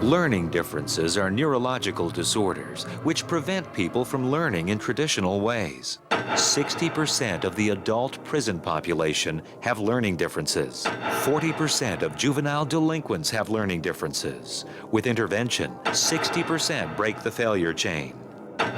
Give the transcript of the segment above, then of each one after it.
Learning differences are neurological disorders which prevent people from learning in traditional ways. 60% of the adult prison population have learning differences. 40% of juvenile delinquents have learning differences. With intervention, 60% break the failure chain.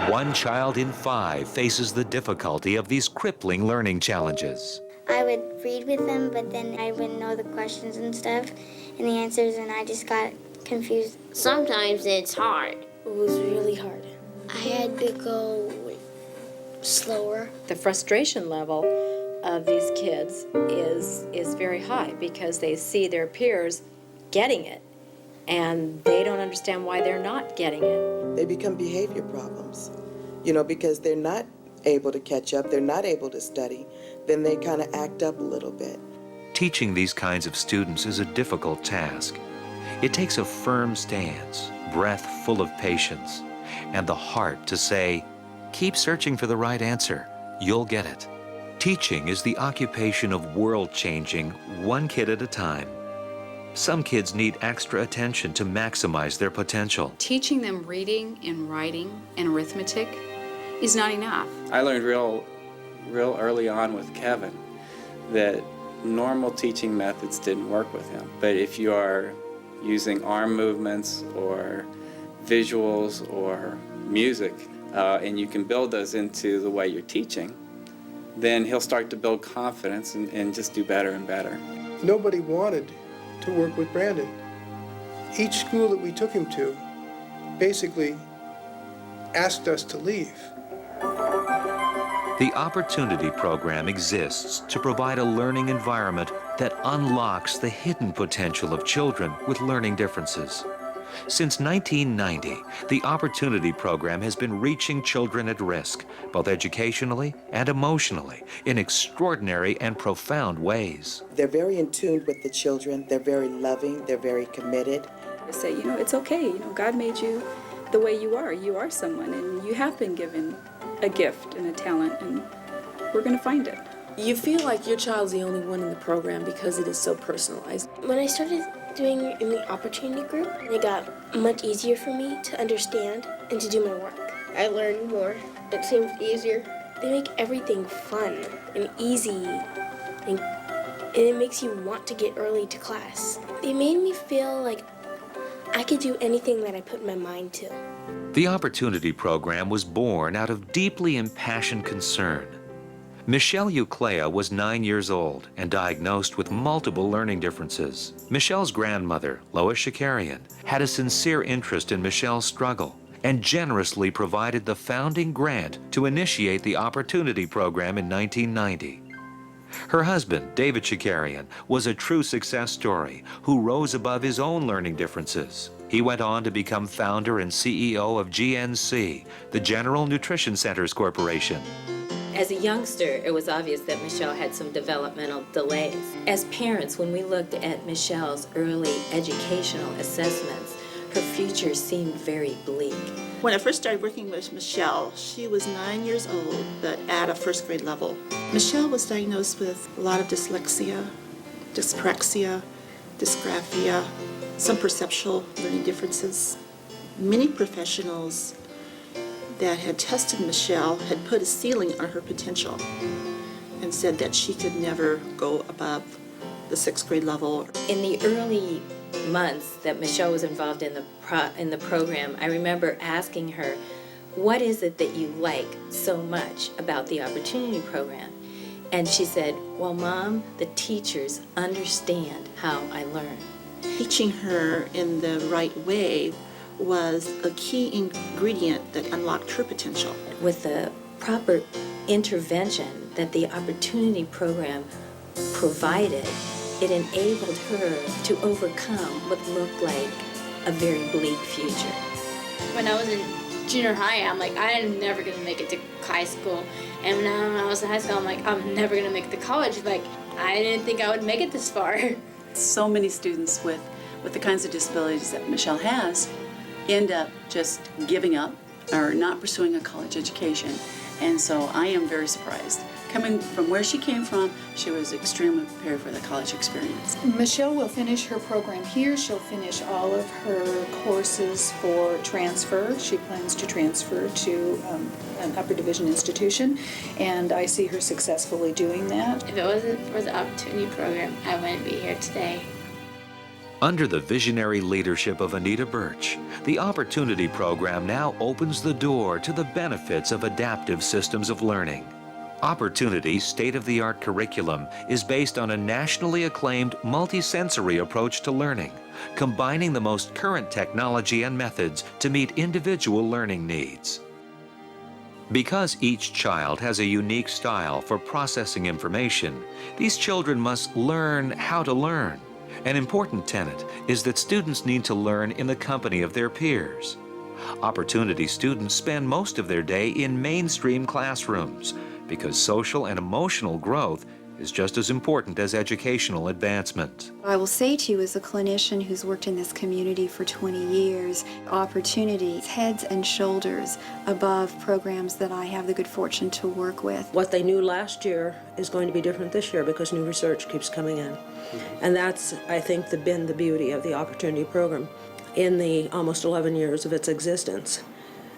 1 child in 5 faces the difficulty of these crippling learning challenges. I would read with them, but then I wouldn't know the questions and stuff and the answers, and I just got confused. Sometimes it's hard. It was really hard. I had to go slower. The frustration level of these kids is very high because they see their peers getting it and they don't understand why they're not getting it. They become behavior problems, because they're not able to catch up, they're not able to study, then they kind of act up a little bit. Teaching these kinds of students is a difficult task. It takes a firm stance, breath full of patience, and the heart to say, keep searching for the right answer. You'll get it. Teaching is the occupation of world-changing, one kid at a time. Some kids need extra attention to maximize their potential. Teaching them reading and writing and arithmetic is not enough. I learned real early on with Kevin that normal teaching methods didn't work with him. But if you are using arm movements or visuals or music, and you can build those into the way you're teaching, then he'll start to build confidence and just do better and better. Nobody wanted to work with Brandon. Each school that we took him to basically asked us to leave. The Opportunity Program exists to provide a learning environment that unlocks the hidden potential of children with learning differences. Since 1990, the Opportunity Program has been reaching children at risk, both educationally and emotionally, in extraordinary and profound ways. They're very in tune with the children, they're very loving, they're very committed. I say, it's okay, God made you the way you are. You are someone, and you have been given a gift and a talent, and we're going to find it. You feel like your child's the only one in the program because it is so personalized. When I started doing it in the opportunity group, it got much easier for me to understand and to do my work. I learned more. It seems easier. They make everything fun and easy, and it makes you want to get early to class. They made me feel like I could do anything that I put my mind to. The Opportunity Program was born out of deeply impassioned concern. Michelle Uclea was 9 years old and diagnosed with multiple learning differences. Michelle's grandmother, Lois Shakarian, had a sincere interest in Michelle's struggle and generously provided the founding grant to initiate the Opportunity Program in 1990. Her husband, David Shakarian, was a true success story who rose above his own learning differences. He went on to become founder and CEO of GNC, the General Nutrition Centers Corporation. As a youngster, it was obvious that Michelle had some developmental delays. As parents, when we looked at Michelle's early educational assessments, her future seemed very bleak. When I first started working with Michelle, she was 9 years old, but at a first grade level. Michelle was diagnosed with a lot of dyslexia, dyspraxia, dysgraphia, some perceptual learning differences. Many professionals that had tested Michelle had put a ceiling on her potential and said that she could never go above the 6th grade level. In the early months that Michelle was involved in the program, I remember asking her, what is it that you like so much about the Opportunity Program? And she said, well, Mom, the teachers understand how I learn. Teaching her in the right way was a key ingredient that unlocked her potential. With the proper intervention that the Opportunity Program provided, it enabled her to overcome what looked like a very bleak future. When I was in junior high, I'm like, I'm never going to make it to high school. And when I was in high school, I'm like, I'm never going to make it to college. Like, I didn't think I would make it this far. So many students with the kinds of disabilities that Michelle has end up just giving up are not pursuing a college education. And so I am very surprised. Coming from where she came from, she was extremely prepared for the college experience. Michelle will finish her program here. She'll finish all of her courses for transfer. She plans to transfer to an upper division institution, and I see her successfully doing that. If it wasn't for the Opportunity Program, I wouldn't be here today. Under the visionary leadership of Anita Birch, the Opportunity Program now opens the door to the benefits of adaptive systems of learning. Opportunity's state-of-the-art curriculum is based on a nationally acclaimed multisensory approach to learning, combining the most current technology and methods to meet individual learning needs. Because each child has a unique style for processing information, these children must learn how to learn. An important tenet is that students need to learn in the company of their peers. Opportunity students spend most of their day in mainstream classrooms because social and emotional growth is just as important as educational advancement. I will say to you, as a clinician who's worked in this community for 20 years, Opportunity is heads and shoulders above programs that I have the good fortune to work with. What they knew last year is going to be different this year because new research keeps coming in. And that's, I think, been the beauty of the Opportunity Program. In the almost 11 years of its existence,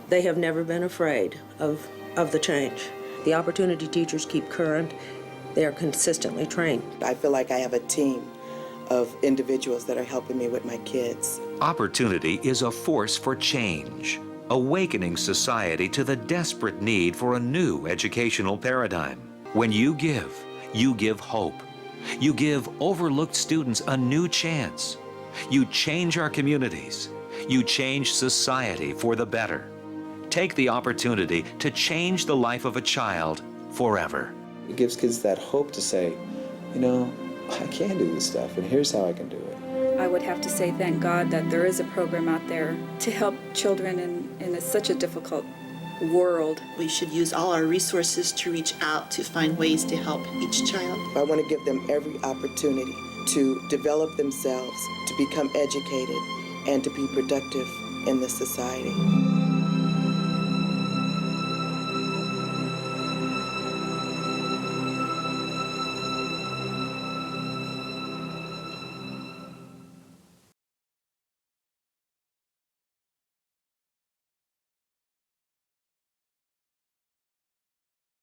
they have never been afraid of the change. The Opportunity teachers keep current. They are consistently trained. I feel like I have a team of individuals that are helping me with my kids. Opportunity is a force for change, awakening society to the desperate need for a new educational paradigm. When you give hope. You give overlooked students a new chance. You change our communities. You change society for the better. Take the opportunity to change the life of a child forever. It gives kids that hope to say, you know, I can do this stuff, and here's how I can do it. I would have to say thank God that there is a program out there to help children in such a difficult world. We should use all our resources to reach out to find ways to help each child. I want to give them every opportunity to develop themselves, to become educated, and to be productive in this society.